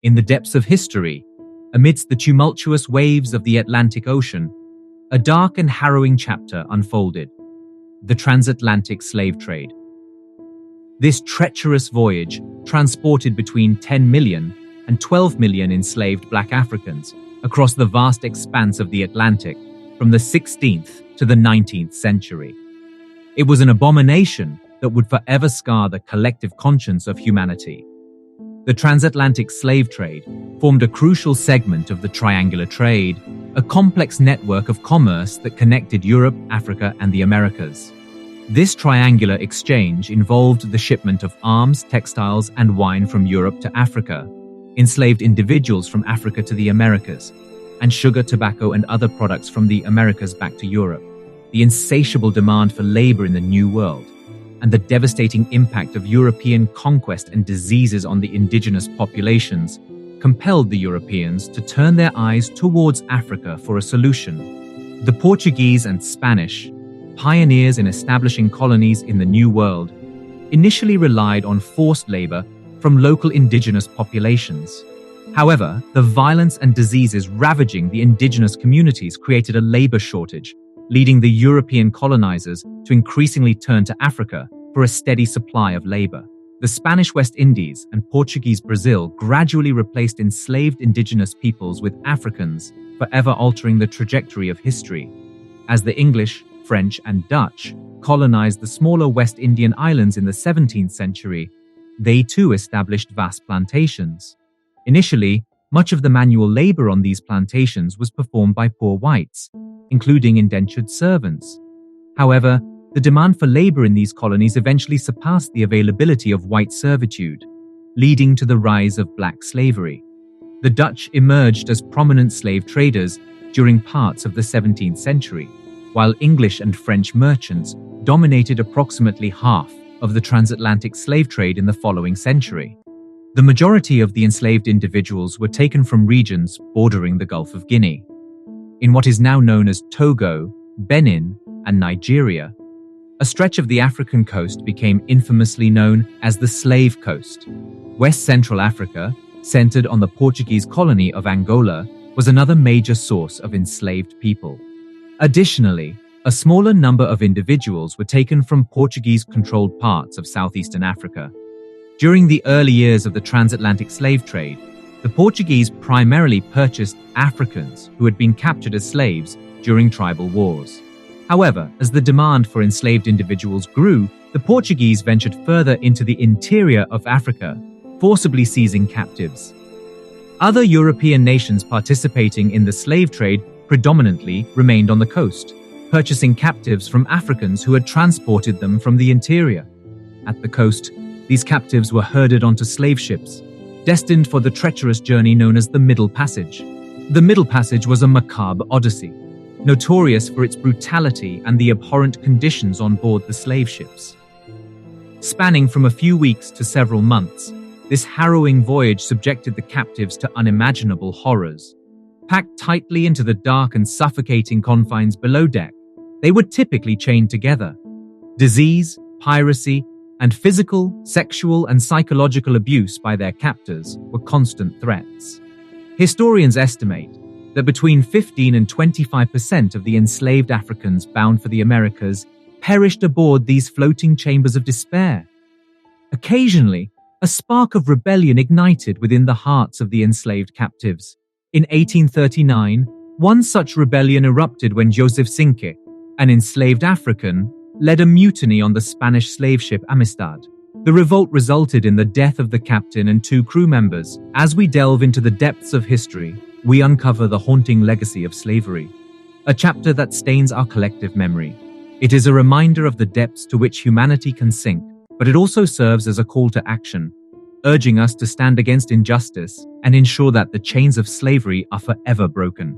In the depths of history, amidst the tumultuous waves of the Atlantic Ocean, a dark and harrowing chapter unfolded: the transatlantic slave trade. This treacherous voyage transported between 10 million and 12 million enslaved black Africans across the vast expanse of the Atlantic from the 16th to the 19th century. It was an abomination that would forever scar the collective conscience of humanity. The transatlantic slave trade formed a crucial segment of the triangular trade, a complex network of commerce that connected Europe, Africa, and the Americas. This triangular exchange involved the shipment of arms, textiles, and wine from Europe to Africa, enslaved individuals from Africa to the Americas, and sugar, tobacco, and other products from the Americas back to Europe. The insatiable demand for labor in the New World, and the devastating impact of European conquest and diseases on the indigenous populations compelled the Europeans to turn their eyes towards Africa for a solution. The Portuguese and Spanish, pioneers in establishing colonies in the New World, initially relied on forced labor from local indigenous populations. However, the violence and diseases ravaging the indigenous communities created a labor shortage, leading the European colonizers to increasingly turn to Africa for a steady supply of labor. The Spanish West Indies and Portuguese Brazil gradually replaced enslaved indigenous peoples with Africans, forever altering the trajectory of history. As the English, French, and Dutch colonized the smaller West Indian islands in the 17th century, they too established vast plantations. Initially, much of the manual labor on these plantations was performed by poor whites, including indentured servants. However, the demand for labor in these colonies eventually surpassed the availability of white servitude, leading to the rise of black slavery. The Dutch emerged as prominent slave traders during parts of the 17th century, while English and French merchants dominated approximately half of the transatlantic slave trade in the following century. The majority of the enslaved individuals were taken from regions bordering the Gulf of Guinea. In what is now known as Togo, Benin, and Nigeria, a stretch of the African coast became infamously known as the Slave Coast. West Central Africa, centered on the Portuguese colony of Angola, was another major source of enslaved people. Additionally, a smaller number of individuals were taken from Portuguese-controlled parts of southeastern Africa. During the early years of the transatlantic slave trade, the Portuguese primarily purchased Africans who had been captured as slaves during tribal wars. However, as the demand for enslaved individuals grew, the Portuguese ventured further into the interior of Africa, forcibly seizing captives. Other European nations participating in the slave trade predominantly remained on the coast, purchasing captives from Africans who had transported them from the interior. At the coast, these captives were herded onto slave ships, destined for the treacherous journey known as the Middle Passage. The Middle Passage was a macabre odyssey, notorious for its brutality and the abhorrent conditions on board the slave ships. Spanning from a few weeks to several months, this harrowing voyage subjected the captives to unimaginable horrors. Packed tightly into the dark and suffocating confines below deck, they were typically chained together. Disease, piracy, and physical, sexual, and psychological abuse by their captors were constant threats. Historians estimate that between 15 and 25% of the enslaved Africans bound for the Americas perished aboard these floating chambers of despair. Occasionally, a spark of rebellion ignited within the hearts of the enslaved captives. In 1839, one such rebellion erupted when Joseph Cinque, an enslaved African, led a mutiny on the Spanish slave ship Amistad. The revolt resulted in the death of the captain and 2 crew members. As we delve into the depths of history, we uncover the haunting legacy of slavery, a chapter that stains our collective memory. It is a reminder of the depths to which humanity can sink, but it also serves as a call to action, urging us to stand against injustice and ensure that the chains of slavery are forever broken.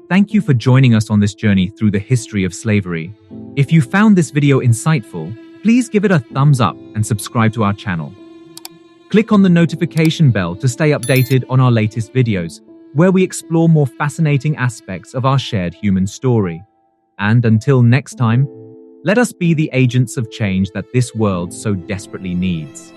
Thank you for joining us on this journey through the history of slavery. If you found this video insightful, please give it a thumbs up and subscribe to our channel. Click on the notification bell to stay updated on our latest videos, where we explore more fascinating aspects of our shared human story. And until next time, let us be the agents of change that this world so desperately needs.